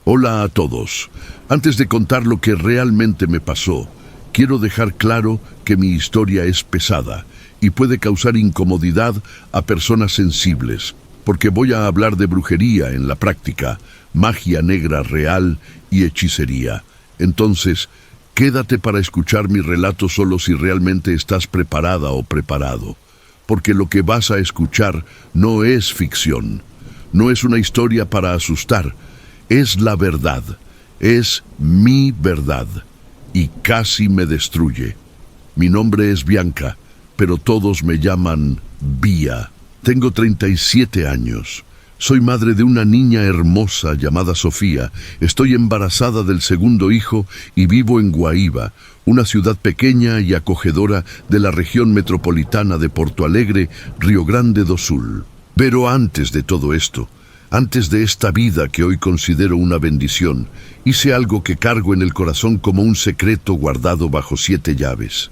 Hola a todos. Antes de contar lo que realmente me pasó, quiero dejar claro que mi historia es pesada y puede causar incomodidad a personas sensibles, porque voy a hablar de brujería en la práctica, magia negra real y hechicería. Entonces, quédate para escuchar mi relato solo si realmente estás preparada o preparado, porque lo que vas a escuchar no es ficción, no es una historia para asustar, es la verdad, es mi verdad, y casi me destruye. Mi nombre es Bianca, pero todos me llaman Bia. Tengo 37 años. Soy madre de una niña hermosa llamada Sofía. Estoy embarazada del segundo hijo y vivo en Guaíba, una ciudad pequeña y acogedora de la región metropolitana de Porto Alegre, Río Grande do Sul. Pero antes de todo esto, antes de esta vida que hoy considero una bendición, hice algo que cargo en el corazón como un secreto guardado bajo 7 llaves.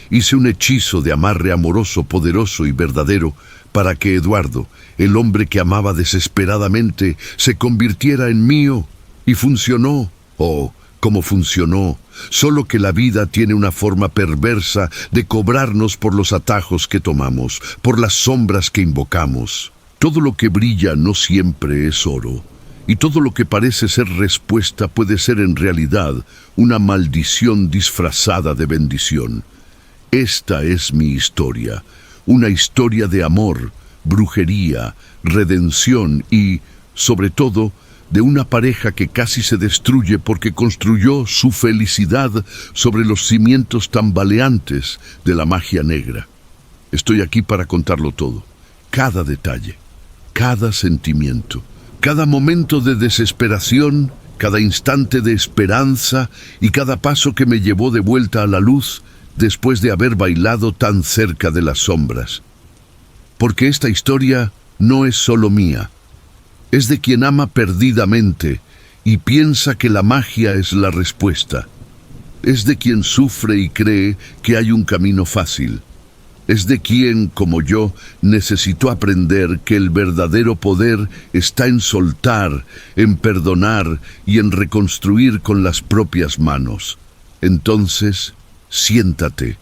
Hice un hechizo de amarre amoroso, poderoso y verdadero para que Eduardo, el hombre que amaba desesperadamente, se convirtiera en mío. Y funcionó. Oh, cómo funcionó. Solo que la vida tiene una forma perversa de cobrarnos por los atajos que tomamos, por las sombras que invocamos. Todo lo que brilla no siempre es oro, y todo lo que parece ser respuesta puede ser en realidad una maldición disfrazada de bendición. Esta es mi historia, una historia de amor, brujería, redención y, sobre todo, de una pareja que casi se destruye porque construyó su felicidad sobre los cimientos tambaleantes de la magia negra. Estoy aquí para contarlo todo, cada detalle, cada sentimiento, cada momento de desesperación, cada instante de esperanza y cada paso que me llevó de vuelta a la luz después de haber bailado tan cerca de las sombras. Porque esta historia no es solo mía, es de quien ama perdidamente y piensa que la magia es la respuesta. Es de quien sufre y cree que hay un camino fácil. Es de quien, como yo, necesitó aprender que el verdadero poder está en soltar, en perdonar y en reconstruir con las propias manos. Entonces, siéntate,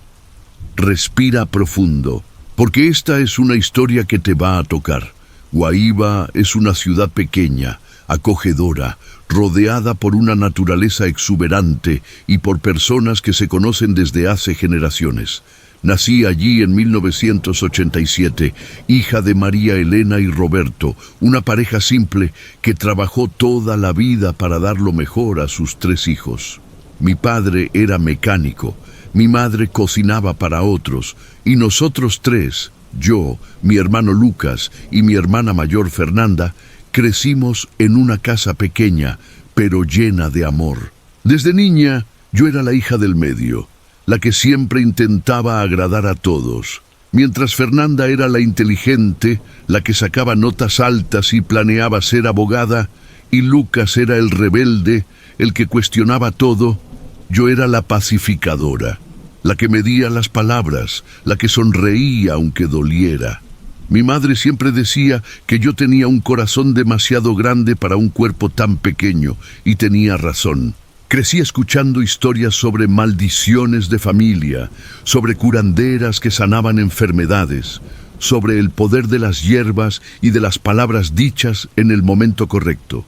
respira profundo, porque esta es una historia que te va a tocar. Guaíba es una ciudad pequeña, acogedora, rodeada por una naturaleza exuberante y por personas que se conocen desde hace generaciones. Nací allí en 1987, hija de María Elena y Roberto, una pareja simple que trabajó toda la vida para dar lo mejor a sus 3 hijos. Mi padre era mecánico, mi madre cocinaba para otros, y nosotros 3, yo, mi hermano Lucas y mi hermana mayor Fernanda, crecimos en una casa pequeña, pero llena de amor. Desde niña, yo era la hija del medio, la que siempre intentaba agradar a todos, mientras Fernanda era la inteligente, la que sacaba notas altas y planeaba ser abogada, y Lucas era el rebelde, el que cuestionaba todo. Yo era la pacificadora, la que medía las palabras, la que sonreía aunque doliera. Mi madre siempre decía que yo tenía un corazón demasiado grande para un cuerpo tan pequeño, y tenía razón. Crecí escuchando historias sobre maldiciones de familia, sobre curanderas que sanaban enfermedades, sobre el poder de las hierbas y de las palabras dichas en el momento correcto.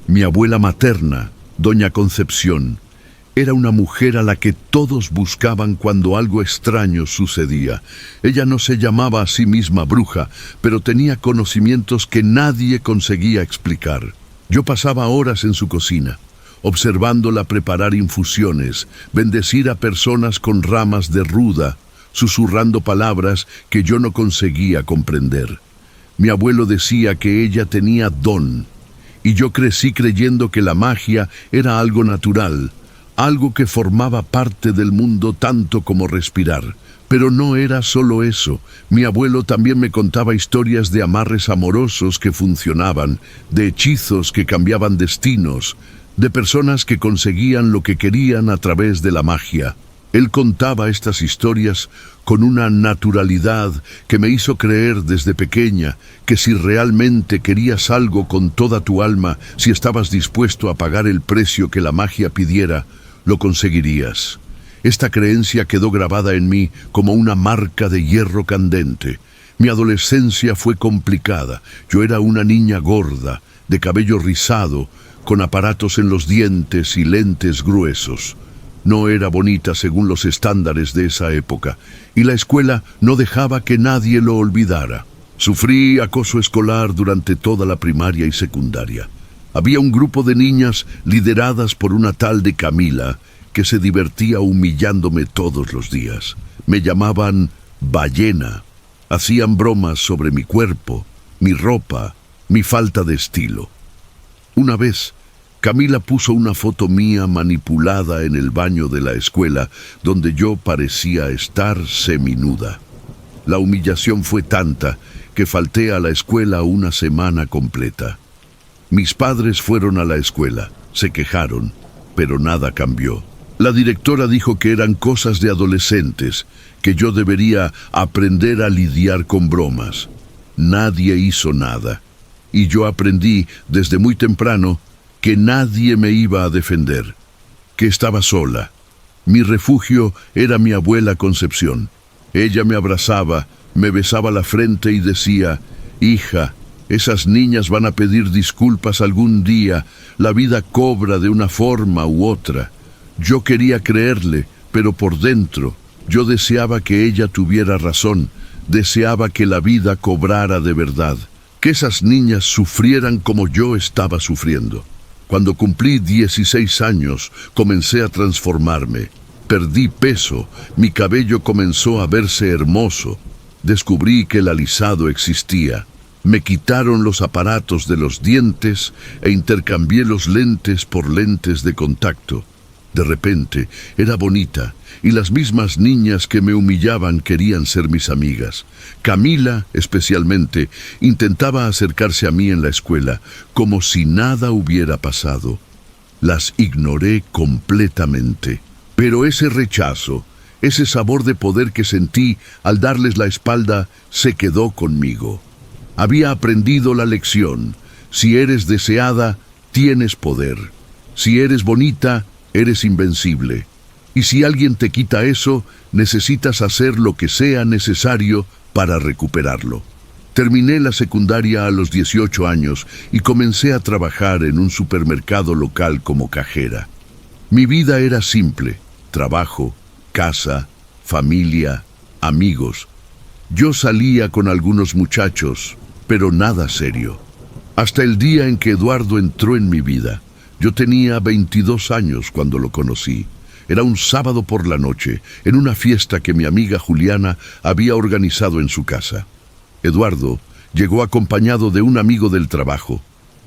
Mi abuela materna, doña Concepción, era una mujer a la que todos buscaban cuando algo extraño sucedía. Ella no se llamaba a sí misma bruja, pero tenía conocimientos que nadie conseguía explicar. Yo pasaba horas en su cocina, observándola preparar infusiones, bendecir a personas con ramas de ruda, susurrando palabras que yo no conseguía comprender. Mi abuelo decía que ella tenía don, y yo crecí creyendo que la magia era algo natural, algo que formaba parte del mundo tanto como respirar. Pero no era solo eso. Mi abuelo también me contaba historias de amarres amorosos que funcionaban, de hechizos que cambiaban destinos, de personas que conseguían lo que querían a través de la magia. Él contaba estas historias con una naturalidad que me hizo creer desde pequeña que si realmente querías algo con toda tu alma, si estabas dispuesto a pagar el precio que la magia pidiera, lo conseguirías. Esta creencia quedó grabada en mí como una marca de hierro candente. Mi adolescencia fue complicada. Yo era una niña gorda, de cabello rizado, con aparatos en los dientes y lentes gruesos. No era bonita según los estándares de esa época, y la escuela no dejaba que nadie lo olvidara. Sufrí acoso escolar durante toda la primaria y secundaria. Había un grupo de niñas lideradas por una tal de Camila que se divertía humillándome todos los días. Me llamaban ballena. Hacían bromas sobre mi cuerpo, mi ropa, mi falta de estilo. Una vez, Camila puso una foto mía manipulada en el baño de la escuela, donde yo parecía estar seminuda. La humillación fue tanta que falté a la escuela una semana completa. Mis padres fueron a la escuela, se quejaron, pero nada cambió. La directora dijo que eran cosas de adolescentes, que yo debería aprender a lidiar con bromas. Nadie hizo nada, y yo aprendí desde muy temprano que nadie me iba a defender, que estaba sola. Mi refugio era mi abuela Concepción. Ella me abrazaba, me besaba la frente y decía: «Hija, esas niñas van a pedir disculpas algún día, la vida cobra de una forma u otra». Yo quería creerle, pero por dentro yo deseaba que ella tuviera razón, deseaba que la vida cobrara de verdad, que esas niñas sufrieran como yo estaba sufriendo. Cuando cumplí 16 años, comencé a transformarme. Perdí peso, mi cabello comenzó a verse hermoso. Descubrí que el alisado existía. Me quitaron los aparatos de los dientes e intercambié los lentes por lentes de contacto. De repente, era bonita, y las mismas niñas que me humillaban querían ser mis amigas. Camila, especialmente, intentaba acercarse a mí en la escuela, como si nada hubiera pasado. Las ignoré completamente. Pero ese rechazo, ese sabor de poder que sentí al darles la espalda, se quedó conmigo. Había aprendido la lección. Si eres deseada, tienes poder. Si eres bonita, eres invencible. Y si alguien te quita eso, necesitas hacer lo que sea necesario para recuperarlo. Terminé la secundaria a los 18 años y comencé a trabajar en un supermercado local como cajera. Mi vida era simple: trabajo, casa, familia, amigos. Yo salía con algunos muchachos, pero nada serio. Hasta el día en que Eduardo entró en mi vida. Yo tenía 22 años cuando lo conocí. Era un sábado por la noche, en una fiesta que mi amiga Juliana había organizado en su casa. Eduardo llegó acompañado de un amigo del trabajo,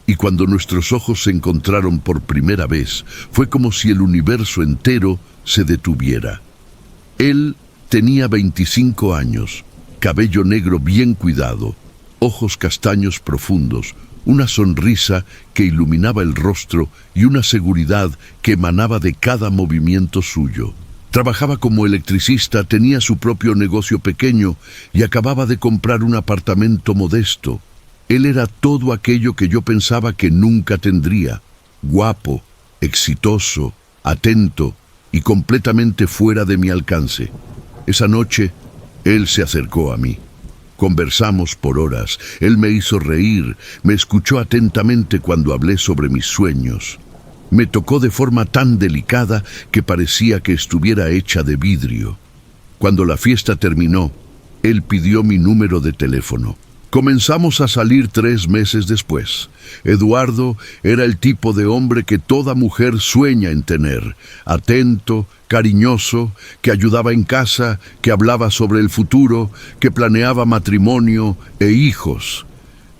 y cuando nuestros ojos se encontraron por primera vez, fue como si el universo entero se detuviera. Él tenía 25 años, cabello negro bien cuidado, ojos castaños profundos, una sonrisa que iluminaba el rostro y una seguridad que emanaba de cada movimiento suyo. Trabajaba como electricista, tenía su propio negocio pequeño y acababa de comprar un apartamento modesto. Él era todo aquello que yo pensaba que nunca tendría: guapo, exitoso, atento y completamente fuera de mi alcance. Esa noche, él se acercó a mí. Conversamos por horas. Él me hizo reír, me escuchó atentamente cuando hablé sobre mis sueños. Me tocó de forma tan delicada que parecía que estuviera hecha de vidrio. Cuando la fiesta terminó, él pidió mi número de teléfono. Comenzamos a salir 3 meses después. Eduardo era el tipo de hombre que toda mujer sueña en tener: atento, cariñoso, que ayudaba en casa, que hablaba sobre el futuro, que planeaba matrimonio e hijos.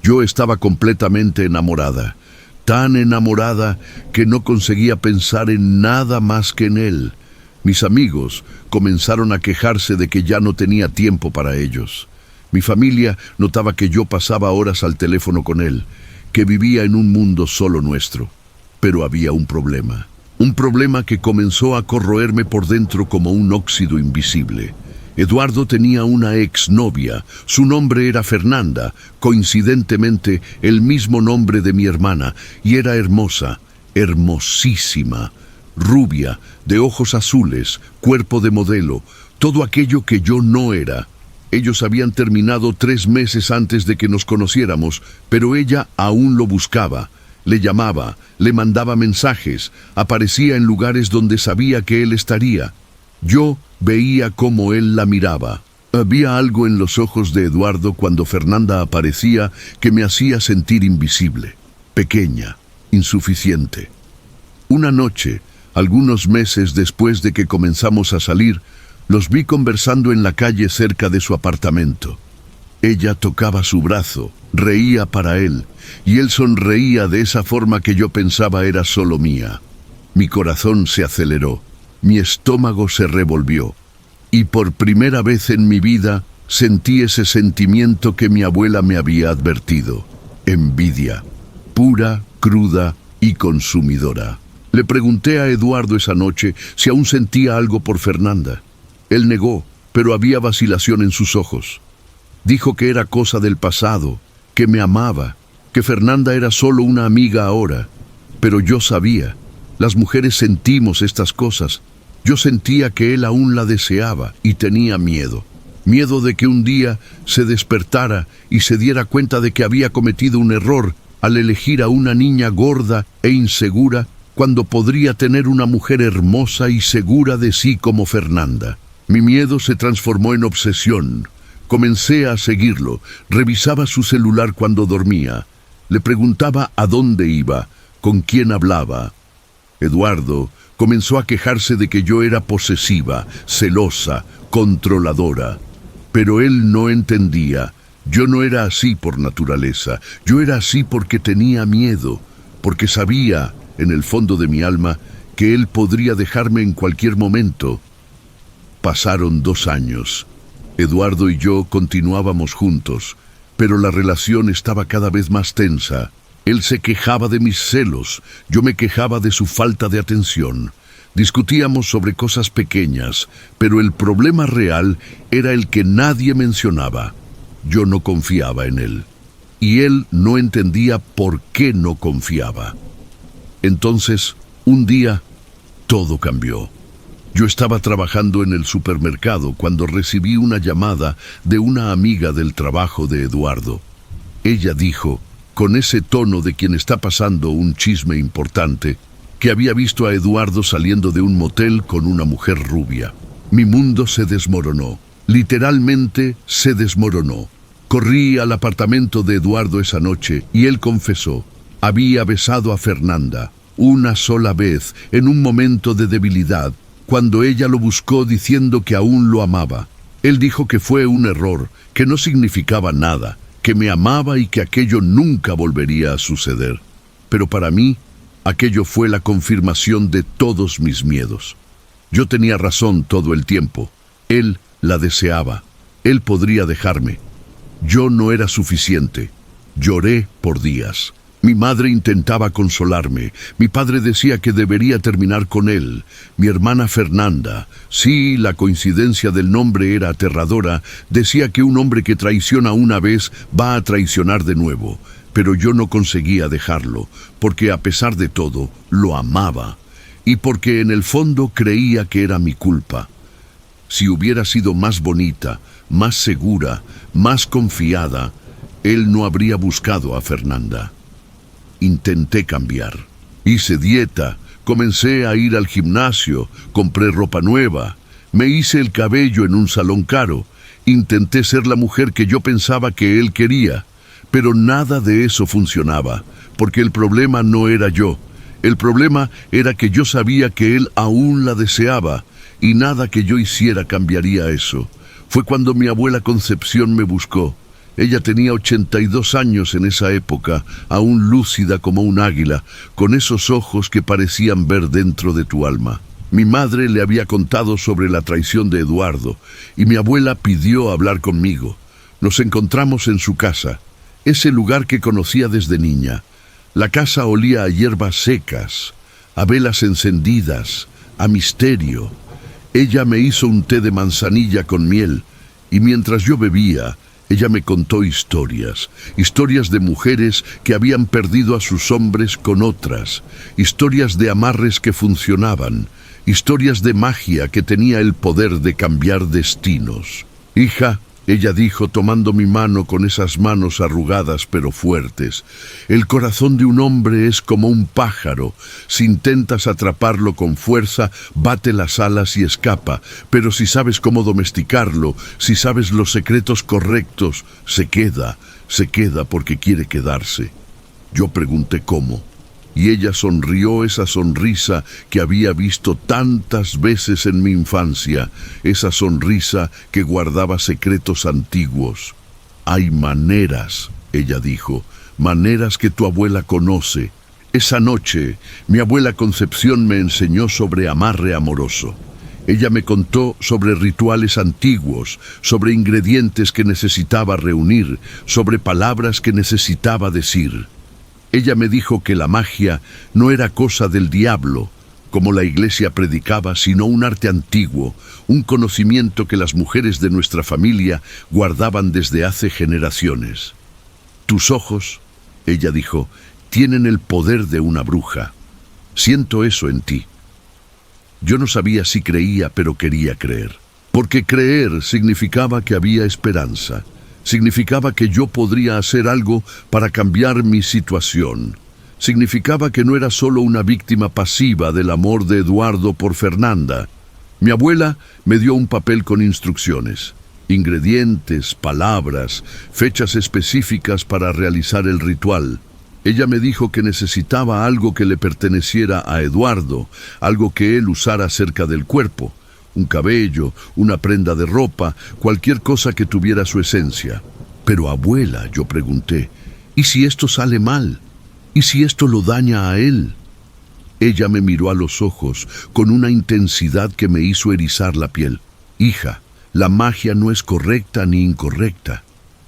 Yo estaba completamente enamorada, tan enamorada que no conseguía pensar en nada más que en él. Mis amigos comenzaron a quejarse de que ya no tenía tiempo para ellos. Mi familia notaba que yo pasaba horas al teléfono con él, que vivía en un mundo solo nuestro. Pero había un problema. Un problema que comenzó a corroerme por dentro como un óxido invisible. Eduardo tenía una exnovia. Su nombre era Fernanda, coincidentemente el mismo nombre de mi hermana, y era hermosa, hermosísima, rubia, de ojos azules, cuerpo de modelo, todo aquello que yo no era. Ellos habían terminado 3 meses antes de que nos conociéramos, pero ella aún lo buscaba. Le llamaba, le mandaba mensajes, aparecía en lugares donde sabía que él estaría. Yo veía cómo él la miraba. Había algo en los ojos de Eduardo cuando Fernanda aparecía que me hacía sentir invisible, pequeña, insuficiente. Una noche, algunos meses después de que comenzamos a salir, los vi conversando en la calle cerca de su apartamento. Ella tocaba su brazo, reía para él, y él sonreía de esa forma que yo pensaba era solo mía. Mi corazón se aceleró, mi estómago se revolvió, y por primera vez en mi vida sentí ese sentimiento que mi abuela me había advertido: envidia, pura, cruda y consumidora. Le pregunté a Eduardo esa noche si aún sentía algo por Fernanda. Él negó, pero había vacilación en sus ojos. Dijo que era cosa del pasado, que me amaba, que Fernanda era solo una amiga ahora. Pero yo sabía, las mujeres sentimos estas cosas. Yo sentía que él aún la deseaba y tenía miedo. Miedo de que un día se despertara y se diera cuenta de que había cometido un error al elegir a una niña gorda e insegura cuando podría tener una mujer hermosa y segura de sí como Fernanda. Mi miedo se transformó en obsesión. Comencé a seguirlo, revisaba su celular cuando dormía, le preguntaba a dónde iba, con quién hablaba. Eduardo comenzó a quejarse de que yo era posesiva, celosa, controladora. Pero él no entendía. Yo no era así por naturaleza, yo era así porque tenía miedo, porque sabía, en el fondo de mi alma, que él podría dejarme en cualquier momento. Pasaron 2 años. Eduardo y yo continuábamos juntos, pero la relación estaba cada vez más tensa. Él se quejaba de mis celos, yo me quejaba de su falta de atención. Discutíamos sobre cosas pequeñas, pero el problema real era el que nadie mencionaba. Yo no confiaba en él, y él no entendía por qué no confiaba. Entonces, un día, todo cambió. Yo estaba trabajando en el supermercado cuando recibí una llamada de una amiga del trabajo de Eduardo. Ella dijo, con ese tono de quien está pasando un chisme importante, que había visto a Eduardo saliendo de un motel con una mujer rubia. Mi mundo se desmoronó, literalmente se desmoronó. Corrí al apartamento de Eduardo esa noche y él confesó, había besado a Fernanda una sola vez en un momento de debilidad, cuando ella lo buscó diciendo que aún lo amaba. Él dijo que fue un error, que no significaba nada, que me amaba y que aquello nunca volvería a suceder. Pero para mí, aquello fue la confirmación de todos mis miedos. Yo tenía razón todo el tiempo. Él la deseaba. Él podría dejarme. Yo no era suficiente. Lloré por días. Mi madre intentaba consolarme. Mi padre decía que debería terminar con él. Mi hermana Fernanda, sí, la coincidencia del nombre era aterradora, decía que un hombre que traiciona una vez va a traicionar de nuevo. Pero yo no conseguía dejarlo, porque a pesar de todo, lo amaba. Y porque en el fondo creía que era mi culpa. Si hubiera sido más bonita, más segura, más confiada, él no habría buscado a Fernanda. Intenté cambiar. Hice dieta, comencé a ir al gimnasio, compré ropa nueva, me hice el cabello en un salón caro, intenté ser la mujer que yo pensaba que él quería, pero nada de eso funcionaba, porque el problema no era yo. El problema era que yo sabía que él aún la deseaba, y nada que yo hiciera cambiaría eso. Fue cuando mi abuela Concepción me buscó. Ella tenía 82 años en esa época, aún lúcida como un águila, con esos ojos que parecían ver dentro de tu alma. Mi madre le había contado sobre la traición de Eduardo, y mi abuela pidió hablar conmigo. Nos encontramos en su casa, ese lugar que conocía desde niña. La casa olía a hierbas secas, a velas encendidas, a misterio. Ella me hizo un té de manzanilla con miel, y mientras yo bebía, ella me contó historias de mujeres que habían perdido a sus hombres con otras, historias de amarres que funcionaban, historias de magia que tenía el poder de cambiar destinos. Hija, ella dijo tomando mi mano con esas manos arrugadas pero fuertes, el corazón de un hombre es como un pájaro. Si intentas atraparlo con fuerza, bate las alas y escapa, pero si sabes cómo domesticarlo, si sabes los secretos correctos, se queda porque quiere quedarse. Yo pregunté cómo. Y ella sonrió esa sonrisa que había visto tantas veces en mi infancia, esa sonrisa que guardaba secretos antiguos. Hay maneras, ella dijo, maneras que tu abuela conoce. Esa noche, mi abuela Concepción me enseñó sobre amarre amoroso. Ella me contó sobre rituales antiguos, sobre ingredientes que necesitaba reunir, sobre palabras que necesitaba decir. Ella me dijo que la magia no era cosa del diablo, como la iglesia predicaba, sino un arte antiguo, un conocimiento que las mujeres de nuestra familia guardaban desde hace generaciones. Tus ojos, ella dijo, tienen el poder de una bruja. Siento eso en ti. Yo no sabía si creía, pero quería creer. Porque creer significaba que había esperanza. Significaba que yo podría hacer algo para cambiar mi situación. Significaba que no era solo una víctima pasiva del amor de Eduardo por Fernanda. Mi abuela me dio un papel con instrucciones, ingredientes, palabras, fechas específicas para realizar el ritual. Ella me dijo que necesitaba algo que le perteneciera a Eduardo, algo que él usara cerca del cuerpo. Un cabello, una prenda de ropa, cualquier cosa que tuviera su esencia. Pero abuela, yo pregunté, ¿y si esto sale mal? ¿Y si esto lo daña a él? Ella me miró a los ojos con una intensidad que me hizo erizar la piel. Hija, la magia no es correcta ni incorrecta.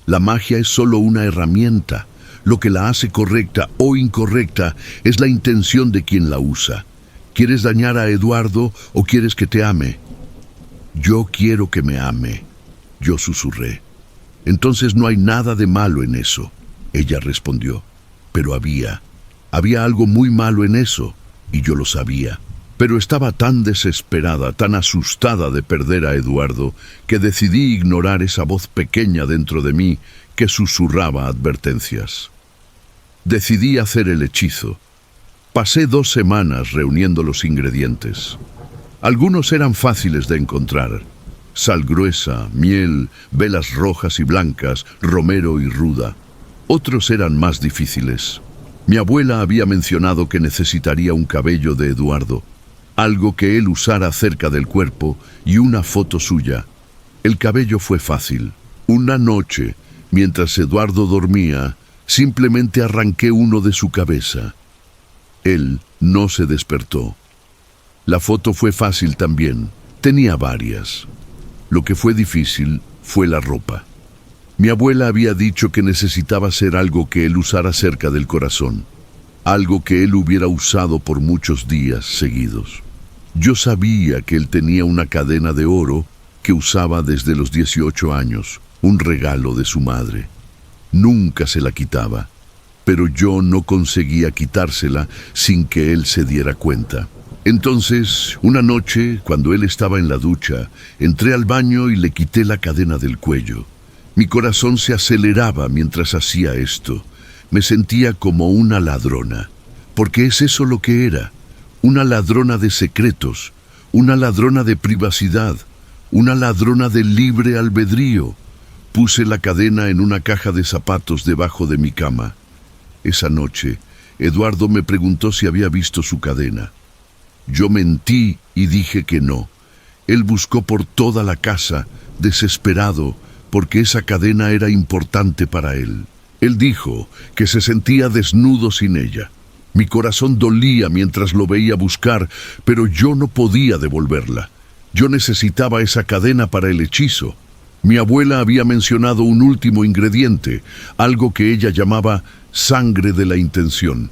La magia es solo una herramienta. Lo que la hace correcta o incorrecta es la intención de quien la usa. ¿Quieres dañar a Eduardo o quieres que te ame? Yo quiero que me ame, yo susurré. Entonces no hay nada de malo en eso, ella respondió. Pero había algo muy malo en eso, y yo lo sabía. Pero estaba tan desesperada, tan asustada de perder a Eduardo, que decidí ignorar esa voz pequeña dentro de mí que susurraba advertencias. Decidí hacer el hechizo. Pasé 2 semanas reuniendo los ingredientes. Algunos eran fáciles de encontrar: sal gruesa, miel, velas rojas y blancas, romero y ruda. Otros eran más difíciles. Mi abuela había mencionado que necesitaría un cabello de Eduardo, algo que él usara cerca del cuerpo, y una foto suya. El cabello fue fácil. Una noche, mientras Eduardo dormía, simplemente arranqué uno de su cabeza. Él no se despertó. La foto fue fácil también. Tenía varias. Lo que fue difícil fue la ropa. Mi abuela había dicho que necesitaba ser algo que él usara cerca del corazón, algo que él hubiera usado por muchos días seguidos. Yo sabía que él tenía una cadena de oro que usaba desde los 18 años, un regalo de su madre. Nunca se la quitaba, pero yo no conseguía quitársela sin que él se diera cuenta. Entonces, una noche, cuando él estaba en la ducha, entré al baño y le quité la cadena del cuello. Mi corazón se aceleraba mientras hacía esto. Me sentía como una ladrona, porque es eso lo que era, una ladrona de secretos, una ladrona de privacidad, una ladrona de libre albedrío. Puse la cadena en una caja de zapatos debajo de mi cama. Esa noche, Eduardo me preguntó si había visto su cadena. Yo mentí y dije que no. Él buscó por toda la casa, desesperado, porque esa cadena era importante para él. Él dijo que se sentía desnudo sin ella. Mi corazón dolía mientras lo veía buscar, pero yo no podía devolverla. Yo necesitaba esa cadena para el hechizo. Mi abuela había mencionado un último ingrediente, algo que ella llamaba sangre de la intención.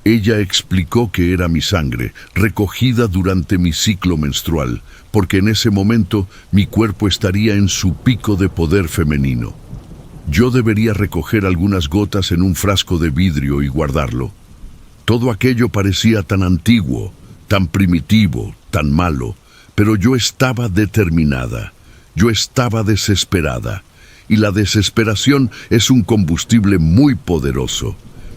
Ella explicó que era mi sangre, recogida durante mi ciclo menstrual, porque en ese momento mi cuerpo estaría en su pico de poder femenino. Yo debería recoger algunas gotas en un frasco de vidrio y guardarlo. Todo aquello parecía tan antiguo, tan primitivo, tan malo, pero yo estaba determinada, yo estaba desesperada, y la desesperación es un combustible muy poderoso.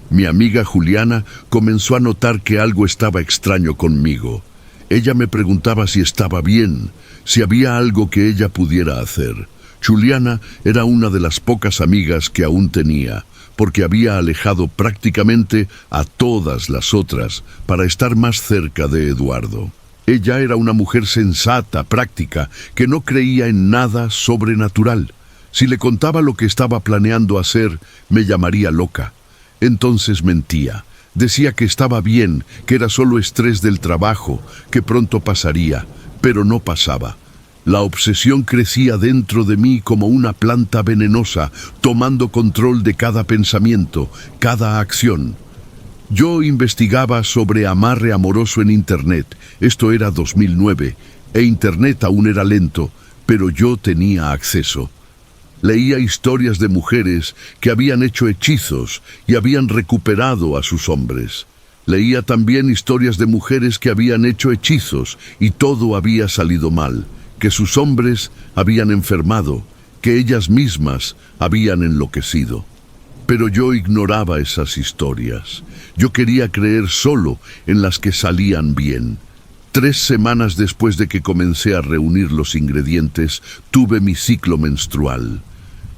Mi amiga Juliana comenzó a notar que algo estaba extraño conmigo. Ella me preguntaba si estaba bien, si había algo que ella pudiera hacer. Juliana era una de las pocas amigas que aún tenía, porque había alejado prácticamente a todas las otras para estar más cerca de Eduardo. Ella era una mujer sensata, práctica, que no creía en nada sobrenatural. Si le contaba lo que estaba planeando hacer, me llamaría loca. Entonces mentía. Decía que estaba bien, que era solo estrés del trabajo, que pronto pasaría, pero no pasaba. La obsesión crecía dentro de mí como una planta venenosa, tomando control de cada pensamiento, cada acción. Yo investigaba sobre amarre amoroso en Internet. Esto era 2009, e Internet aún era lento, pero yo tenía acceso. Leía historias de mujeres que habían hecho hechizos y habían recuperado a sus hombres. Leía también historias de mujeres que habían hecho hechizos y todo había salido mal, que sus hombres habían enfermado, que ellas mismas habían enloquecido. Pero yo ignoraba esas historias. Yo quería creer solo en las que salían bien. 3 semanas después de que comencé a reunir los ingredientes, tuve mi ciclo menstrual.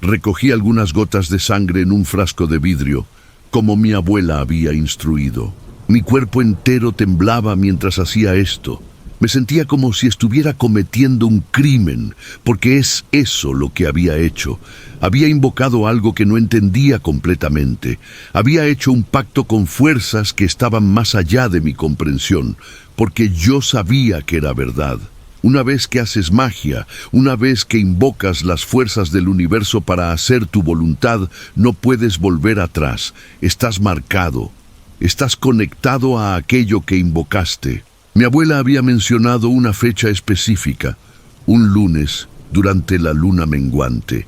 Recogí algunas gotas de sangre en un frasco de vidrio, como mi abuela había instruido. Mi cuerpo entero temblaba mientras hacía esto. Me sentía como si estuviera cometiendo un crimen, porque es eso lo que había hecho. Había invocado algo que no entendía completamente. Había hecho un pacto con fuerzas que estaban más allá de mi comprensión, porque yo sabía que era verdad. Una vez que haces magia, una vez que invocas las fuerzas del universo para hacer tu voluntad, no puedes volver atrás. Estás marcado. Estás conectado a aquello que invocaste. Mi abuela había mencionado una fecha específica, un lunes, durante la luna menguante.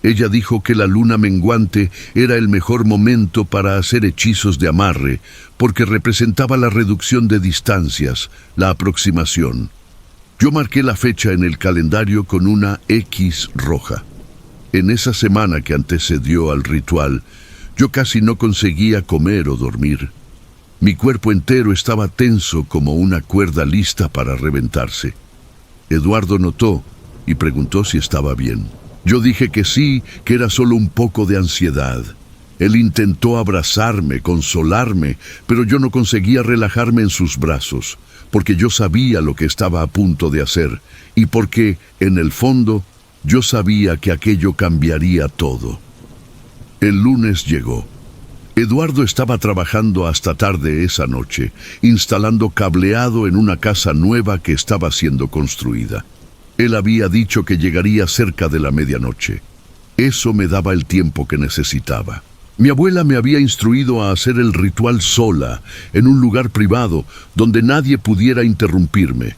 Ella dijo que la luna menguante era el mejor momento para hacer hechizos de amarre, porque representaba la reducción de distancias, la aproximación. Yo marqué la fecha en el calendario con una X roja. En esa semana que antecedió al ritual, yo casi no conseguía comer o dormir. Mi cuerpo entero estaba tenso como una cuerda lista para reventarse. Eduardo notó y preguntó si estaba bien. Yo dije que sí, que era solo un poco de ansiedad. Él intentó abrazarme, consolarme, pero yo no conseguía relajarme en sus brazos, porque yo sabía lo que estaba a punto de hacer, y porque, en el fondo, yo sabía que aquello cambiaría todo. El lunes llegó. Eduardo estaba trabajando hasta tarde esa noche, instalando cableado en una casa nueva que estaba siendo construida. Él había dicho que llegaría cerca de la medianoche. Eso me daba el tiempo que necesitaba. Mi abuela me había instruido a hacer el ritual sola, en un lugar privado, donde nadie pudiera interrumpirme.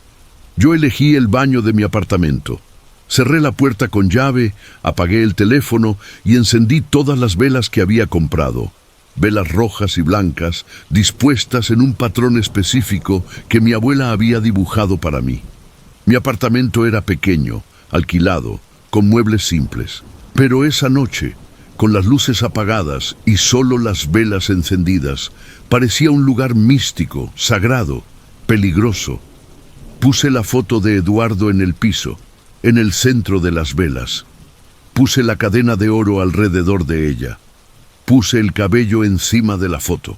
Yo elegí el baño de mi apartamento. Cerré la puerta con llave, apagué el teléfono y encendí todas las velas que había comprado. Velas rojas y blancas, dispuestas en un patrón específico que mi abuela había dibujado para mí. Mi apartamento era pequeño, alquilado, con muebles simples. Pero esa noche, con las luces apagadas y solo las velas encendidas, parecía un lugar místico, sagrado, peligroso. Puse la foto de Eduardo en el piso, en el centro de las velas. Puse la cadena de oro alrededor de ella. Puse el cabello encima de la foto.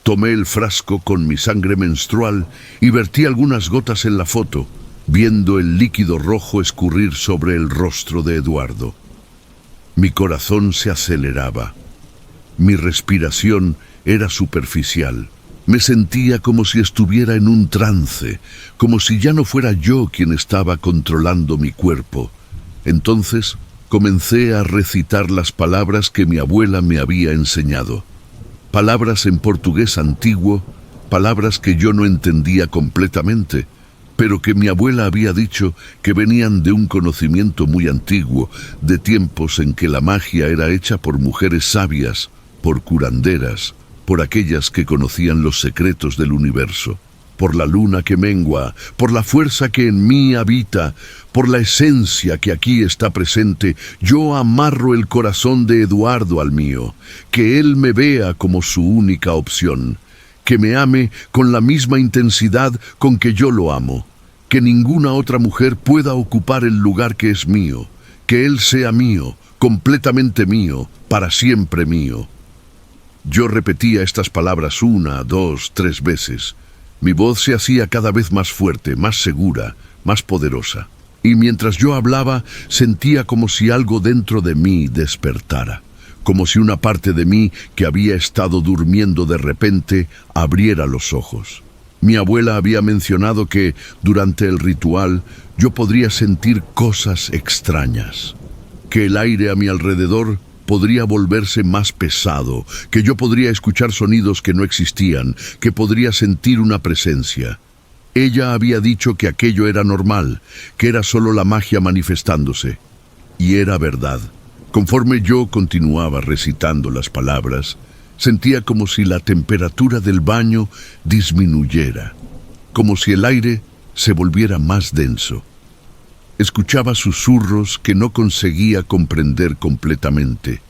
Tomé el frasco con mi sangre menstrual y vertí algunas gotas en la foto, viendo el líquido rojo escurrir sobre el rostro de Eduardo. Mi corazón se aceleraba. Mi respiración era superficial. Me sentía como si estuviera en un trance, como si ya no fuera yo quien estaba controlando mi cuerpo. Entonces comencé a recitar las palabras que mi abuela me había enseñado. palabras en portugués antiguo, palabras que yo no entendía completamente, pero que mi abuela había dicho que venían de un conocimiento muy antiguo, de tiempos en que la magia era hecha por mujeres sabias, por curanderas, por aquellas que conocían los secretos del universo, por la luna que mengua, por la fuerza que en mí habita, por la esencia que aquí está presente. Yo amarro el corazón de Eduardo al mío, que él me vea como su única opción, que me ame con la misma intensidad con que yo lo amo, que ninguna otra mujer pueda ocupar el lugar que es mío, que él sea mío, completamente mío, para siempre mío. Yo repetía estas palabras 1, 2, 3 veces. Mi voz se hacía cada vez más fuerte, más segura, más poderosa. Y mientras yo hablaba, sentía como si algo dentro de mí despertara, como si una parte de mí que había estado durmiendo de repente abriera los ojos. Mi abuela había mencionado que, durante el ritual, yo podría sentir cosas extrañas, que el aire a mi alrededor podría volverse más pesado, que yo podría escuchar sonidos que no existían, que podría sentir una presencia. Ella había dicho que aquello era normal, que era solo la magia manifestándose. Y era verdad. Conforme yo continuaba recitando las palabras, sentía como si la temperatura del baño disminuyera, como si el aire se volviera más denso. Escuchaba susurros que no conseguía comprender completamente,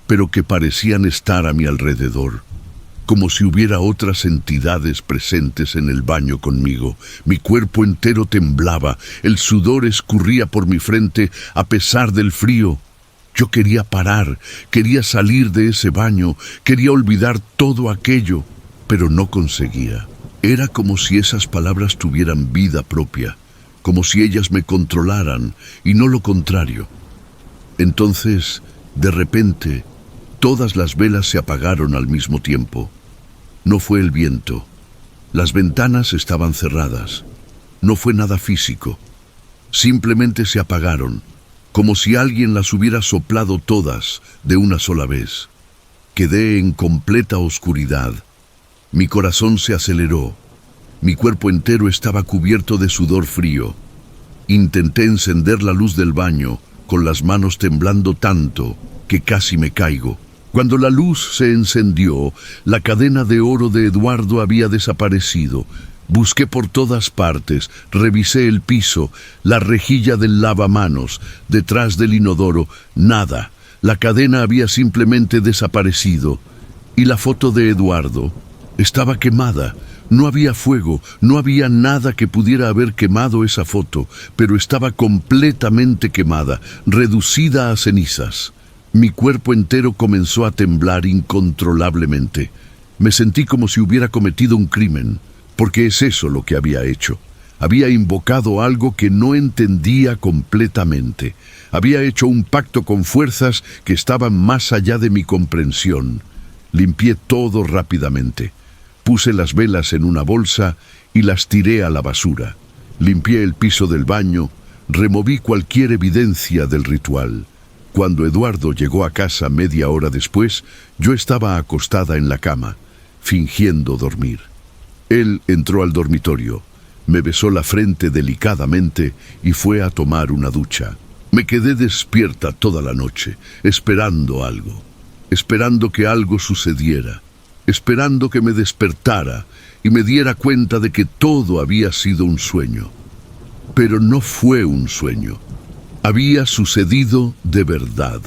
pero que parecían estar a mi alrededor, como si hubiera otras entidades presentes en el baño conmigo. Mi cuerpo entero temblaba, el sudor escurría por mi frente a pesar del frío. Yo quería parar, quería salir de ese baño, quería olvidar todo aquello, pero no conseguía. Era como si esas palabras tuvieran vida propia, como si ellas me controlaran y no lo contrario. Entonces, de repente, todas las velas se apagaron al mismo tiempo. No fue el viento. Las ventanas estaban cerradas. No fue nada físico. Simplemente se apagaron, como si alguien las hubiera soplado todas de una sola vez. Quedé en completa oscuridad. Mi corazón se aceleró. Mi cuerpo entero estaba cubierto de sudor frío. Intenté encender la luz del baño, con las manos temblando tanto que casi me caigo. Cuando la luz se encendió, la cadena de oro de Eduardo había desaparecido. Busqué por todas partes, revisé el piso, la rejilla del lavamanos, detrás del inodoro, nada. La cadena había simplemente desaparecido. Y la foto de Eduardo estaba quemada. No había fuego, no había nada que pudiera haber quemado esa foto, pero estaba completamente quemada, reducida a cenizas. Mi cuerpo entero comenzó a temblar incontrolablemente. Me sentí como si hubiera cometido un crimen, porque es eso lo que había hecho. Había invocado algo que no entendía completamente. Había hecho un pacto con fuerzas que estaban más allá de mi comprensión. Limpié todo rápidamente. Puse las velas en una bolsa y las tiré a la basura. Limpié el piso del baño, removí cualquier evidencia del ritual. Cuando Eduardo llegó a casa media hora después, yo estaba acostada en la cama, fingiendo dormir. Él entró al dormitorio, me besó la frente delicadamente y fue a tomar una ducha. Me quedé despierta toda la noche, esperando algo, esperando que algo sucediera, esperando que me despertara y me diera cuenta de que todo había sido un sueño. Pero no fue un sueño. Había sucedido de verdad.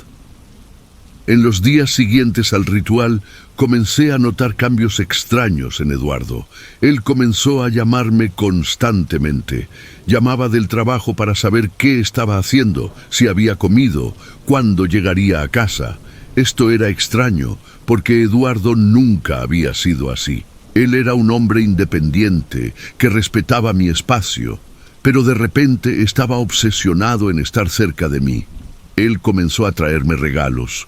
En los días siguientes al ritual, comencé a notar cambios extraños en Eduardo. Él comenzó a llamarme constantemente. Llamaba del trabajo para saber qué estaba haciendo, si había comido, cuándo llegaría a casa. Esto era extraño, porque Eduardo nunca había sido así. Él era un hombre independiente, que respetaba mi espacio, pero de repente estaba obsesionado en estar cerca de mí. Él comenzó a traerme regalos.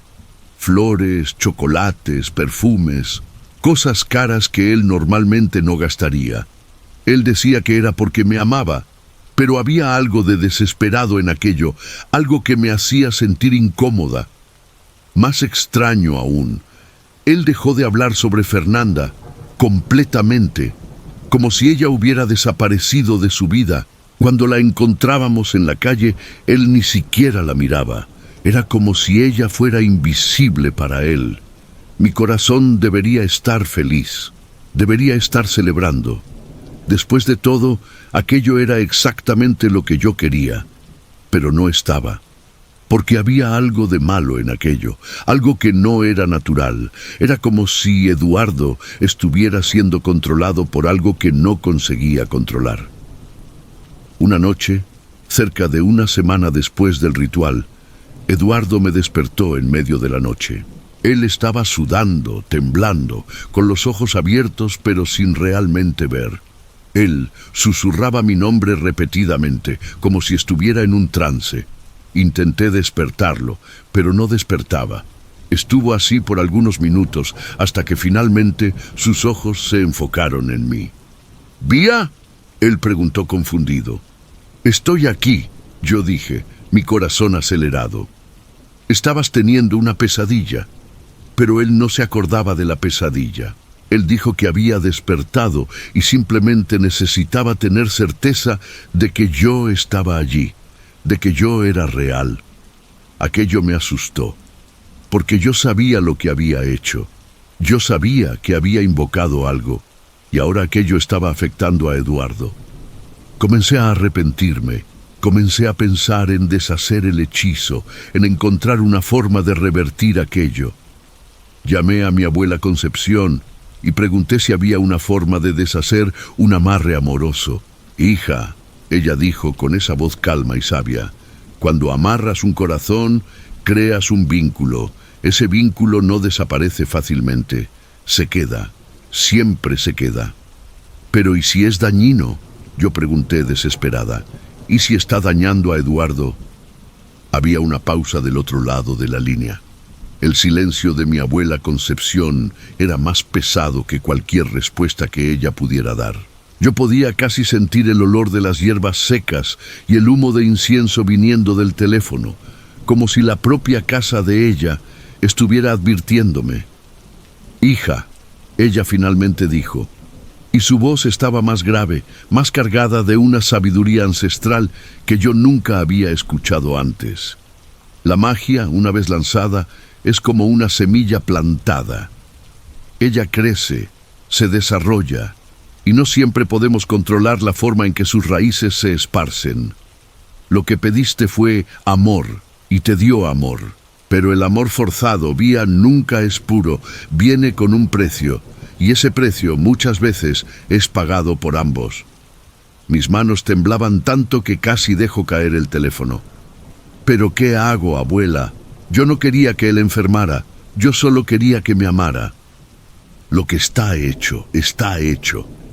Flores, chocolates, perfumes, cosas caras que él normalmente no gastaría. Él decía que era porque me amaba, pero había algo de desesperado en aquello, algo que me hacía sentir incómoda. Más extraño aún, Él dejó de hablar sobre Fernanda completamente, como si ella hubiera desaparecido de su vida. Cuando la encontrábamos en la calle, él ni siquiera la miraba. Era como si ella fuera invisible para él. Mi corazón debería estar feliz, debería estar celebrando. Después de todo, aquello era exactamente lo que yo quería, pero no estaba. Porque había algo de malo en aquello, algo que no era natural. Era como si Eduardo estuviera siendo controlado por algo que no conseguía controlar. Una noche, cerca de una semana después del ritual, Eduardo me despertó en medio de la noche. Él estaba sudando, temblando, con los ojos abiertos pero sin realmente ver. Él susurraba mi nombre repetidamente, como si estuviera en un trance. Intenté despertarlo, pero no despertaba. Estuvo así por algunos minutos, hasta que finalmente sus ojos se enfocaron en mí. ¿Vía? Él preguntó confundido. Estoy aquí, yo dije, mi corazón acelerado. Estabas teniendo una pesadilla, pero él no se acordaba de la pesadilla. Él dijo que había despertado y simplemente necesitaba tener certeza de que yo estaba allí, de que yo era real. Aquello me asustó, porque yo sabía lo que había hecho. Yo sabía que había invocado algo, y ahora aquello estaba afectando a Eduardo. Comencé a arrepentirme, comencé a pensar en deshacer el hechizo, en encontrar una forma de revertir aquello. Llamé a mi abuela Concepción y pregunté si había una forma de deshacer un amarre amoroso. Hija, ella dijo con esa voz calma y sabia, cuando amarras un corazón, creas un vínculo. Ese vínculo no desaparece fácilmente, se queda, siempre se queda. Pero ¿y si es dañino? Yo pregunté desesperada. ¿Y si está dañando a Eduardo? Había una pausa del otro lado de la línea. El silencio de mi abuela Concepción era más pesado que cualquier respuesta que ella pudiera dar. Yo podía casi sentir el olor de las hierbas secas y el humo de incienso viniendo del teléfono, como si la propia casa de ella estuviera advirtiéndome. Hija, ella finalmente dijo, y su voz estaba más grave, más cargada de una sabiduría ancestral que yo nunca había escuchado antes. La magia, una vez lanzada, es como una semilla plantada. Ella crece, se desarrolla, y no siempre podemos controlar la forma en que sus raíces se esparcen. Lo que pediste fue amor, y te dio amor. Pero el amor forzado, Vía, nunca es puro, viene con un precio, y ese precio muchas veces es pagado por ambos. Mis manos temblaban tanto que casi dejo caer el teléfono. ¿Pero qué hago, abuela? Yo no quería que él enfermara, yo solo quería que me amara. Lo que está hecho,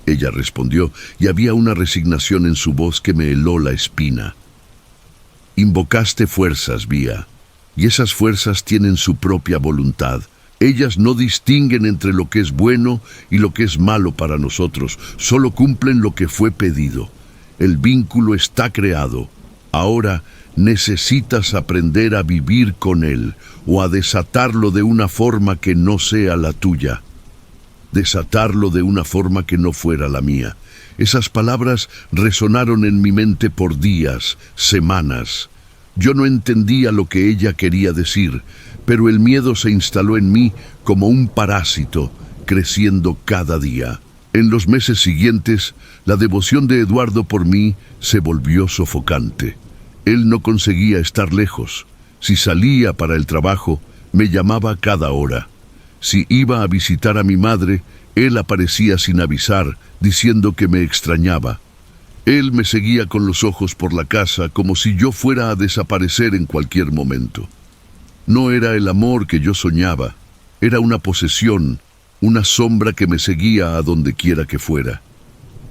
ella respondió, y había una resignación en su voz que me heló la espina. Invocaste fuerzas, Vía, y esas fuerzas tienen su propia voluntad. Ellas no distinguen entre lo que es bueno y lo que es malo para nosotros, solo cumplen lo que fue pedido. El vínculo está creado. Ahora necesitas aprender a vivir con él o a desatarlo de una forma que no sea la tuya. Desatarlo de una forma que no fuera la mía. Esas palabras resonaron en mi mente por días, semanas. Yo no entendía lo que ella quería decir, pero el miedo se instaló en mí como un parásito, creciendo cada día. En los meses siguientes, la devoción de Eduardo por mí se volvió sofocante. Él no conseguía estar lejos. Si salía para el trabajo, me llamaba cada hora. Si iba a visitar a mi madre, él aparecía sin avisar, diciendo que me extrañaba. Él me seguía con los ojos por la casa como si yo fuera a desaparecer en cualquier momento. No era el amor que yo soñaba, era una posesión, una sombra que me seguía a donde quiera que fuera.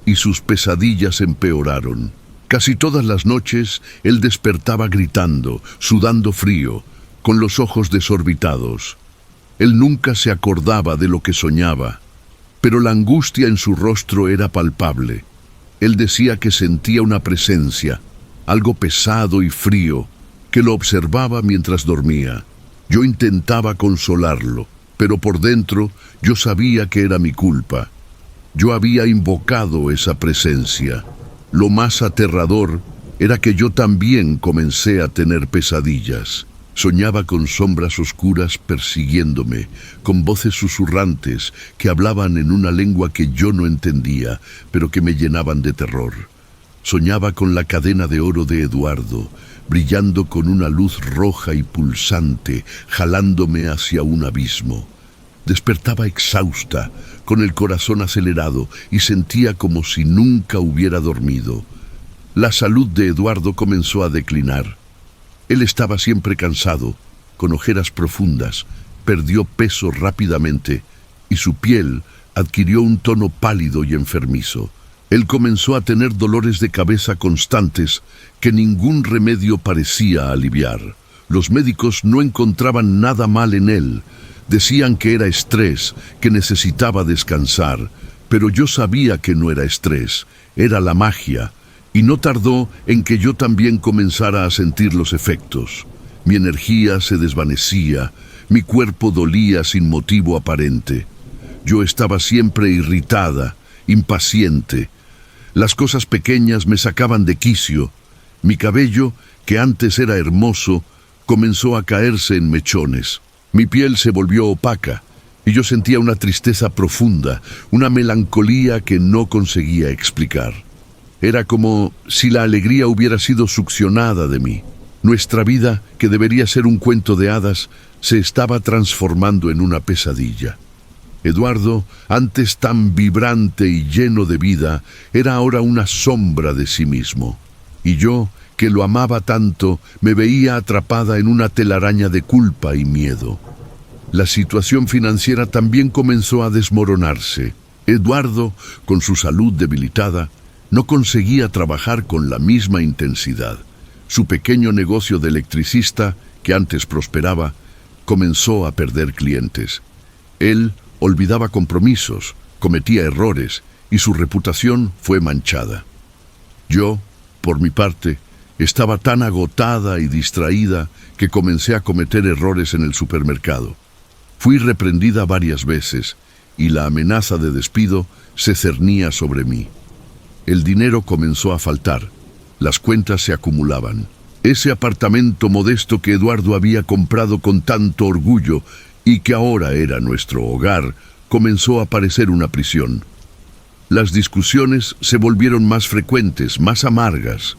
Y sus pesadillas empeoraron. Casi todas las noches él despertaba gritando, sudando frío, con los ojos desorbitados. Él nunca se acordaba de lo que soñaba, pero la angustia en su rostro era palpable. Él decía que sentía una presencia, algo pesado y frío, que lo observaba mientras dormía. Yo intentaba consolarlo, pero por dentro yo sabía que era mi culpa. Yo había invocado esa presencia. Lo más aterrador era que yo también comencé a tener pesadillas. Soñaba con sombras oscuras persiguiéndome, con voces susurrantes que hablaban en una lengua que yo no entendía, pero que me llenaban de terror. Soñaba con la cadena de oro de Eduardo, brillando con una luz roja y pulsante, jalándome hacia un abismo. Despertaba exhausta, con el corazón acelerado, y sentía como si nunca hubiera dormido. La salud de Eduardo comenzó a declinar. Él estaba siempre cansado, con ojeras profundas, perdió peso rápidamente y su piel adquirió un tono pálido y enfermizo. Él comenzó a tener dolores de cabeza constantes que ningún remedio parecía aliviar. Los médicos no encontraban nada mal en él. Decían que era estrés, que necesitaba descansar, pero yo sabía que no era estrés, era la magia. Y no tardó en que yo también comenzara a sentir los efectos. Mi energía se desvanecía, mi cuerpo dolía sin motivo aparente. Yo estaba siempre irritada, impaciente. Las cosas pequeñas me sacaban de quicio. Mi cabello, que antes era hermoso, comenzó a caerse en mechones. Mi piel se volvió opaca y yo sentía una tristeza profunda, una melancolía que no conseguía explicar. Era como si la alegría hubiera sido succionada de mí. Nuestra vida, que debería ser un cuento de hadas, se estaba transformando en una pesadilla. Eduardo, antes tan vibrante y lleno de vida, era ahora una sombra de sí mismo. Y yo, que lo amaba tanto, me veía atrapada en una telaraña de culpa y miedo. La situación financiera también comenzó a desmoronarse. Eduardo, con su salud debilitada, no conseguía trabajar con la misma intensidad. Su pequeño negocio de electricista, que antes prosperaba, comenzó a perder clientes. Él olvidaba compromisos, cometía errores y su reputación fue manchada. Yo, por mi parte, estaba tan agotada y distraída que comencé a cometer errores en el supermercado. Fui reprendida varias veces y la amenaza de despido se cernía sobre mí. El dinero comenzó a faltar, las cuentas se acumulaban. Ese apartamento modesto que Eduardo había comprado con tanto orgullo y que ahora era nuestro hogar, comenzó a parecer una prisión. Las discusiones se volvieron más frecuentes, más amargas.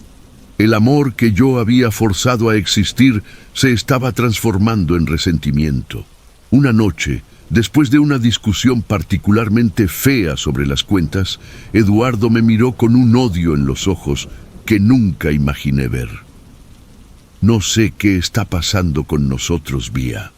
El amor que yo había forzado a existir se estaba transformando en resentimiento. Una noche, después de una discusión particularmente fea sobre las cuentas, Eduardo me miró con un odio en los ojos que nunca imaginé ver. «No sé qué está pasando con nosotros, Vía»,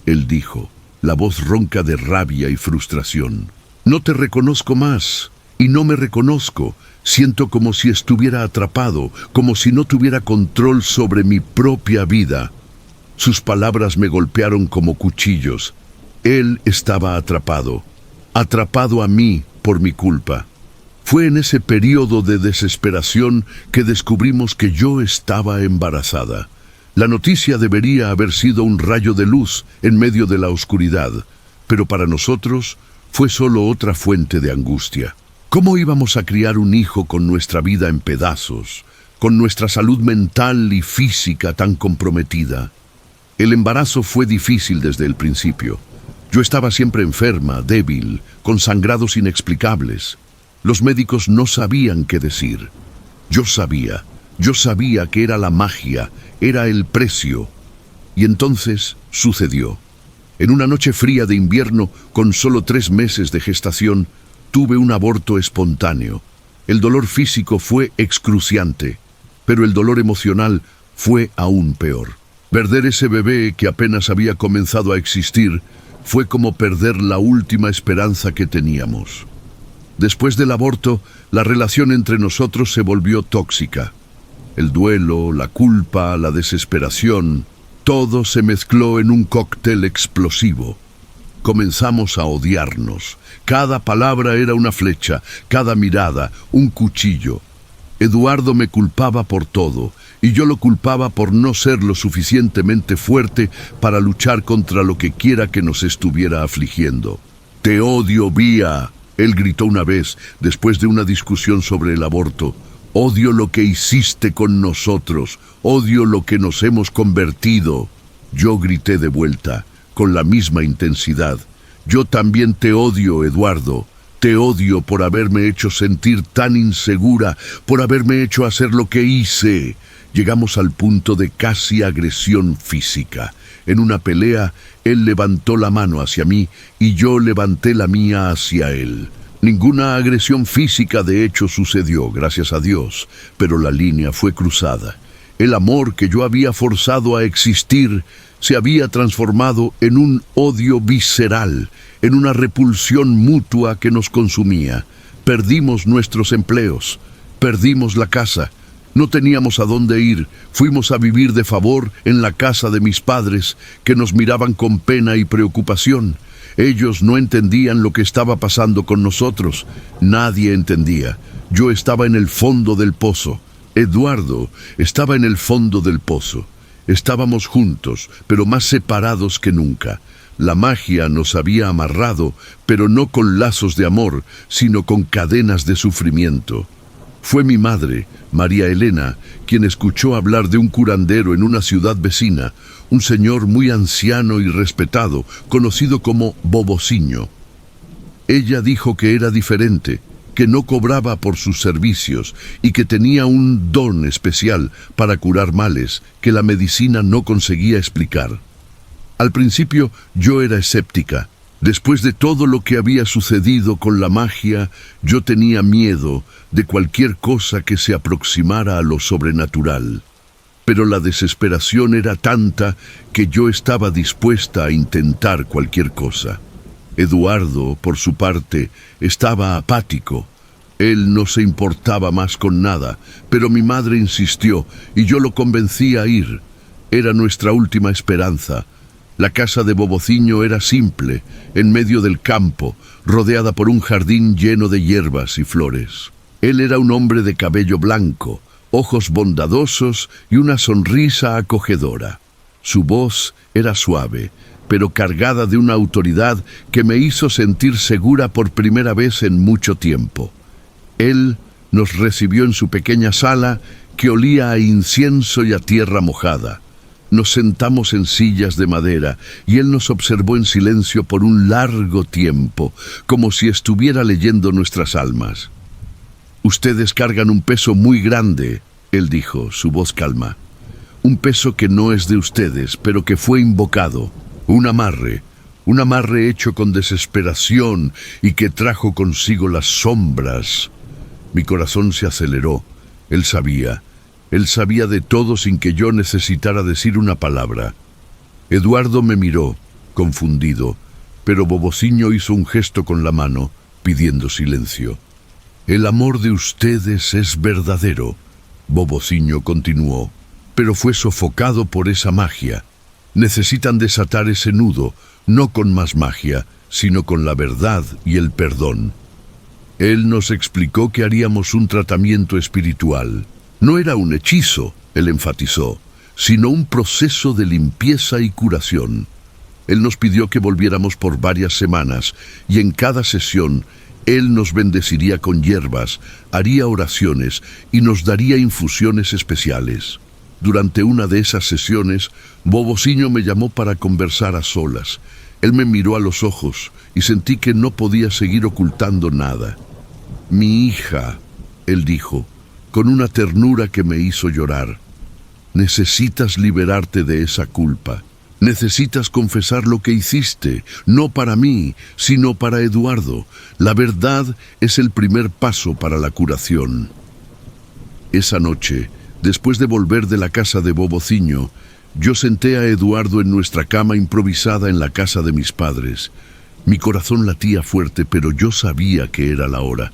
él dijo, la voz ronca de rabia y frustración. «No te reconozco más, y no me reconozco. Siento como si estuviera atrapado, como si no tuviera control sobre mi propia vida». Sus palabras me golpearon como cuchillos. Él estaba atrapado a mí por mi culpa. Fue en ese periodo de desesperación que descubrimos que yo estaba embarazada. La noticia debería haber sido un rayo de luz en medio de la oscuridad, pero para nosotros fue solo otra fuente de angustia. ¿Cómo íbamos a criar un hijo con nuestra vida en pedazos, con nuestra salud mental y física tan comprometida? El embarazo fue difícil desde el principio. Yo estaba siempre enferma, débil, con sangrados inexplicables. Los médicos no sabían qué decir. Yo sabía que era la magia, era el precio. Y entonces sucedió. En una noche fría de invierno, con solo 3 meses de gestación, tuve un aborto espontáneo. El dolor físico fue excruciante, pero el dolor emocional fue aún peor. Perder ese bebé que apenas había comenzado a existir fue como perder la última esperanza que teníamos. Después del aborto, la relación entre nosotros se volvió tóxica. El duelo, la culpa, la desesperación, todo se mezcló en un cóctel explosivo. Comenzamos a odiarnos. Cada palabra era una flecha, cada mirada un cuchillo. Eduardo me culpaba por todo, y yo lo culpaba por no ser lo suficientemente fuerte para luchar contra lo que quiera que nos estuviera afligiendo. «Te odio, Vía», él gritó una vez, después de una discusión sobre el aborto. «Odio lo que hiciste con nosotros, odio lo que nos hemos convertido». Yo grité de vuelta, con la misma intensidad. «Yo también te odio, Eduardo. Te odio por haberme hecho sentir tan insegura, por haberme hecho hacer lo que hice». Llegamos al punto de casi agresión física. En una pelea, él levantó la mano hacia mí y yo levanté la mía hacia él. Ninguna agresión física de hecho sucedió, gracias a Dios, pero la línea fue cruzada. El amor que yo había forzado a existir se había transformado en un odio visceral, en una repulsión mutua que nos consumía. Perdimos nuestros empleos, perdimos la casa, no teníamos a dónde ir, fuimos a vivir de favor en la casa de mis padres, que nos miraban con pena y preocupación. Ellos no entendían lo que estaba pasando con nosotros, nadie entendía. Yo estaba en el fondo del pozo, Eduardo estaba en el fondo del pozo. Estábamos juntos, pero más separados que nunca. La magia nos había amarrado, pero no con lazos de amor, sino con cadenas de sufrimiento. Fue mi madre, María Elena, quien escuchó hablar de un curandero en una ciudad vecina, un señor muy anciano y respetado, conocido como Bobociño. Ella dijo que era diferente, que no cobraba por sus servicios y que tenía un don especial para curar males que la medicina no conseguía explicar. Al principio yo era escéptica. Después de todo lo que había sucedido con la magia, yo tenía miedo de cualquier cosa que se aproximara a lo sobrenatural. Pero la desesperación era tanta que yo estaba dispuesta a intentar cualquier cosa. Eduardo, por su parte, estaba apático. Él no se importaba más con nada, pero mi madre insistió y yo lo convencí a ir. Era nuestra última esperanza. La casa de Bobociño era simple, en medio del campo, rodeada por un jardín lleno de hierbas y flores. Él era un hombre de cabello blanco, ojos bondadosos y una sonrisa acogedora. Su voz era suave, pero cargada de una autoridad que me hizo sentir segura por primera vez en mucho tiempo. Él nos recibió en su pequeña sala que olía a incienso y a tierra mojada. Nos sentamos en sillas de madera y él nos observó en silencio por un largo tiempo, como si estuviera leyendo nuestras almas. «Ustedes cargan un peso muy grande», él dijo, su voz calma. «Un peso que no es de ustedes, pero que fue invocado. Un amarre hecho con desesperación y que trajo consigo las sombras». Mi corazón se aceleró. Él sabía de todo sin que yo necesitara decir una palabra. Eduardo me miró, confundido, pero Bobociño hizo un gesto con la mano, pidiendo silencio. «El amor de ustedes es verdadero», Bobociño continuó, «pero fue sofocado por esa magia. Necesitan desatar ese nudo, no con más magia, sino con la verdad y el perdón». Él nos explicó que haríamos un tratamiento espiritual. No era un hechizo, él enfatizó, sino un proceso de limpieza y curación. Él nos pidió que volviéramos por varias semanas y en cada sesión él nos bendeciría con hierbas, haría oraciones y nos daría infusiones especiales. Durante una de esas sesiones, Bobociño me llamó para conversar a solas. Él me miró a los ojos y sentí que no podía seguir ocultando nada. «Mi hija», él dijo, con una ternura que me hizo llorar, «necesitas liberarte de esa culpa. Necesitas confesar lo que hiciste, no para mí, sino para Eduardo. La verdad es el primer paso para la curación». Esa noche, después de volver de la casa de Bobociño, yo senté a Eduardo en nuestra cama improvisada en la casa de mis padres. Mi corazón latía fuerte, pero yo sabía que era la hora.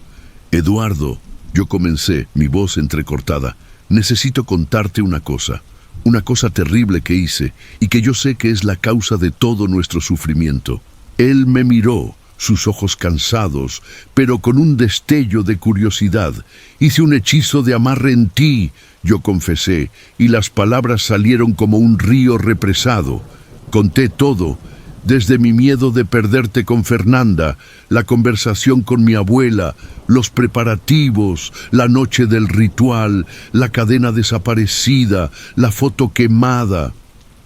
«Eduardo», yo comencé, mi voz entrecortada, «necesito contarte una cosa terrible que hice y que yo sé que es la causa de todo nuestro sufrimiento». Él me miró, sus ojos cansados, pero con un destello de curiosidad. «Hice un hechizo de amarre en ti», yo confesé, y las palabras salieron como un río represado. Conté todo, desde mi miedo de perderte con Fernanda, la conversación con mi abuela, los preparativos, la noche del ritual, la cadena desaparecida, la foto quemada.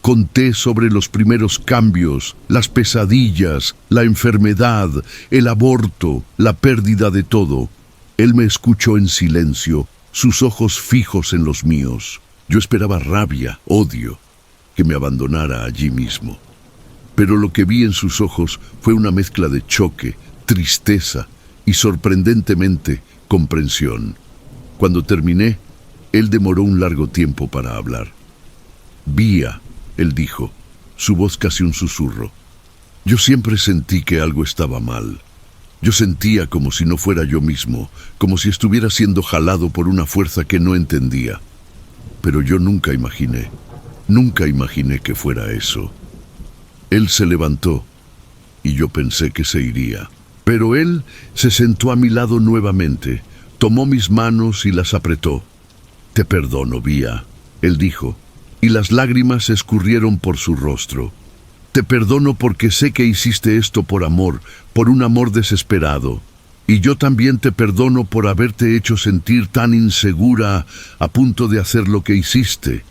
Conté sobre los primeros cambios, las pesadillas, la enfermedad, el aborto, la pérdida de todo. Él me escuchó en silencio, sus ojos fijos en los míos. Yo esperaba rabia, odio, que me abandonara allí mismo. Pero lo que vi en sus ojos fue una mezcla de choque, tristeza y, sorprendentemente, comprensión. Cuando terminé, él demoró un largo tiempo para hablar. «Vía», él dijo, su voz casi un susurro. Yo siempre sentí que algo estaba mal. Yo sentía como si no fuera yo mismo, como si estuviera siendo jalado por una fuerza que no entendía. Pero yo nunca imaginé que fuera eso. Él se levantó y yo pensé que se iría. Pero él se sentó a mi lado nuevamente, tomó mis manos y las apretó. «Te perdono, Vía», él dijo, y las lágrimas escurrieron por su rostro. «Te perdono porque sé que hiciste esto por amor, por un amor desesperado. Y yo también te perdono por haberte hecho sentir tan insegura a punto de hacer lo que hiciste».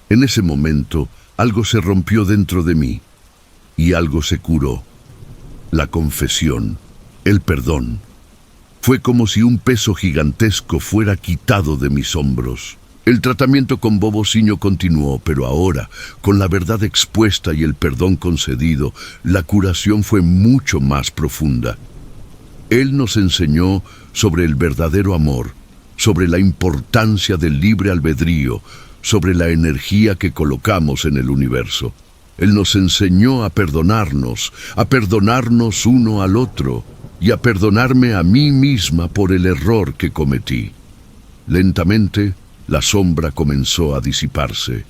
En ese momento, algo se rompió dentro de mí. Y algo se curó. La confesión, el perdón. Fue como si un peso gigantesco fuera quitado de mis hombros. El tratamiento con Bobociño continuó, pero ahora, con la verdad expuesta y el perdón concedido, la curación fue mucho más profunda. Él nos enseñó sobre el verdadero amor, sobre la importancia del libre albedrío, sobre la energía que colocamos en el universo. Él nos enseñó a perdonarnos uno al otro y a perdonarme a mí misma por el error que cometí. Lentamente, la sombra comenzó a disiparse.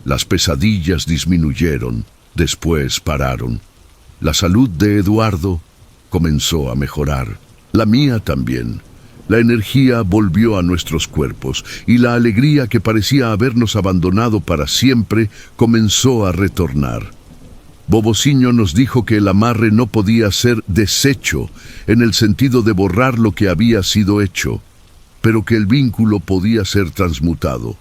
Las pesadillas disminuyeron, después pararon. La salud de Eduardo comenzó a mejorar. La mía también. La energía volvió a nuestros cuerpos y la alegría que parecía habernos abandonado para siempre comenzó a retornar. Bobociño nos dijo que el amarre no podía ser deshecho en el sentido de borrar lo que había sido hecho, pero que el vínculo podía ser transmutado.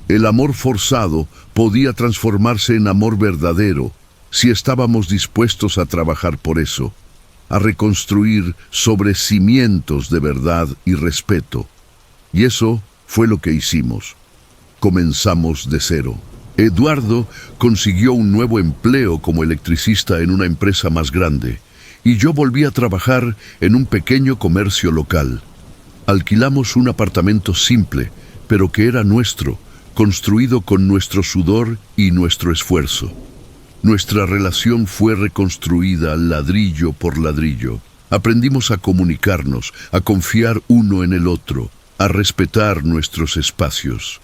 El amor forzado podía transformarse en amor verdadero si estábamos dispuestos a trabajar por eso, a reconstruir sobre cimientos de verdad y respeto. Y eso fue lo que hicimos. Comenzamos de cero. Eduardo consiguió un nuevo empleo como electricista en una empresa más grande, y yo volví a trabajar en un pequeño comercio local. Alquilamos un apartamento simple, pero que era nuestro, construido con nuestro sudor y nuestro esfuerzo. Nuestra relación fue reconstruida ladrillo por ladrillo. Aprendimos a comunicarnos, a confiar uno en el otro, a respetar nuestros espacios.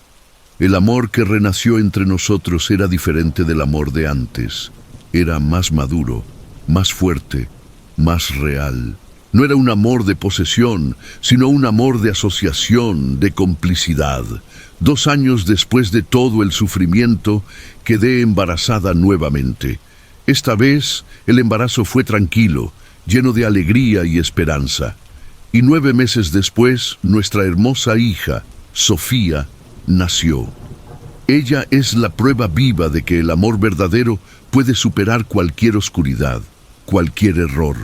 El amor que renació entre nosotros era diferente del amor de antes. Era más maduro, más fuerte, más real. No era un amor de posesión, sino un amor de asociación, de complicidad. 2 años después de todo el sufrimiento, quedé embarazada nuevamente. Esta vez, el embarazo fue tranquilo, lleno de alegría y esperanza. Y 9 meses después, nuestra hermosa hija, Sofía, nació. Ella es la prueba viva de que el amor verdadero puede superar cualquier oscuridad, cualquier error.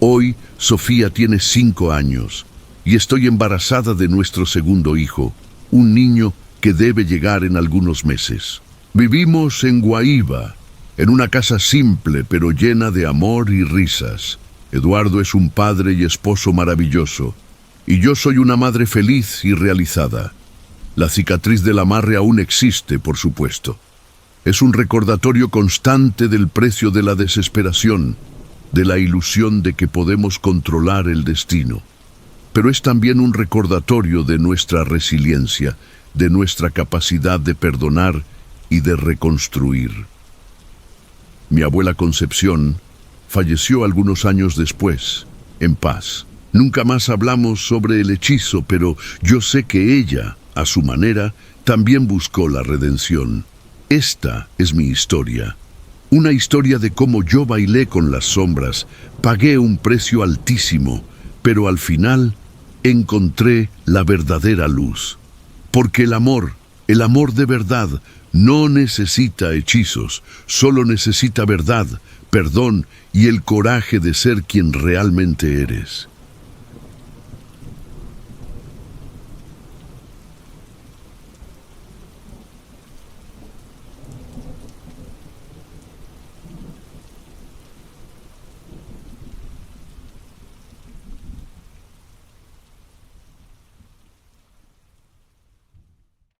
Hoy, Sofía tiene 5 años y estoy embarazada de nuestro segundo hijo, un niño que debe llegar en algunos meses. Vivimos en Guaíba, en una casa simple pero llena de amor y risas. Eduardo es un padre y esposo maravilloso, y yo soy una madre feliz y realizada. La cicatriz del amarre aún existe, por supuesto. Es un recordatorio constante del precio de la desesperación, de la ilusión de que podemos controlar el destino. Pero es también un recordatorio de nuestra resiliencia, de nuestra capacidad de perdonar y de reconstruir. Mi abuela Concepción falleció algunos años después, en paz. Nunca más hablamos sobre el hechizo, pero yo sé que ella, a su manera, también buscó la redención. Esta es mi historia. Una historia de cómo yo bailé con las sombras, pagué un precio altísimo, pero al final encontré la verdadera luz. Porque el amor de verdad, no necesita hechizos, solo necesita verdad, perdón y el coraje de ser quien realmente eres.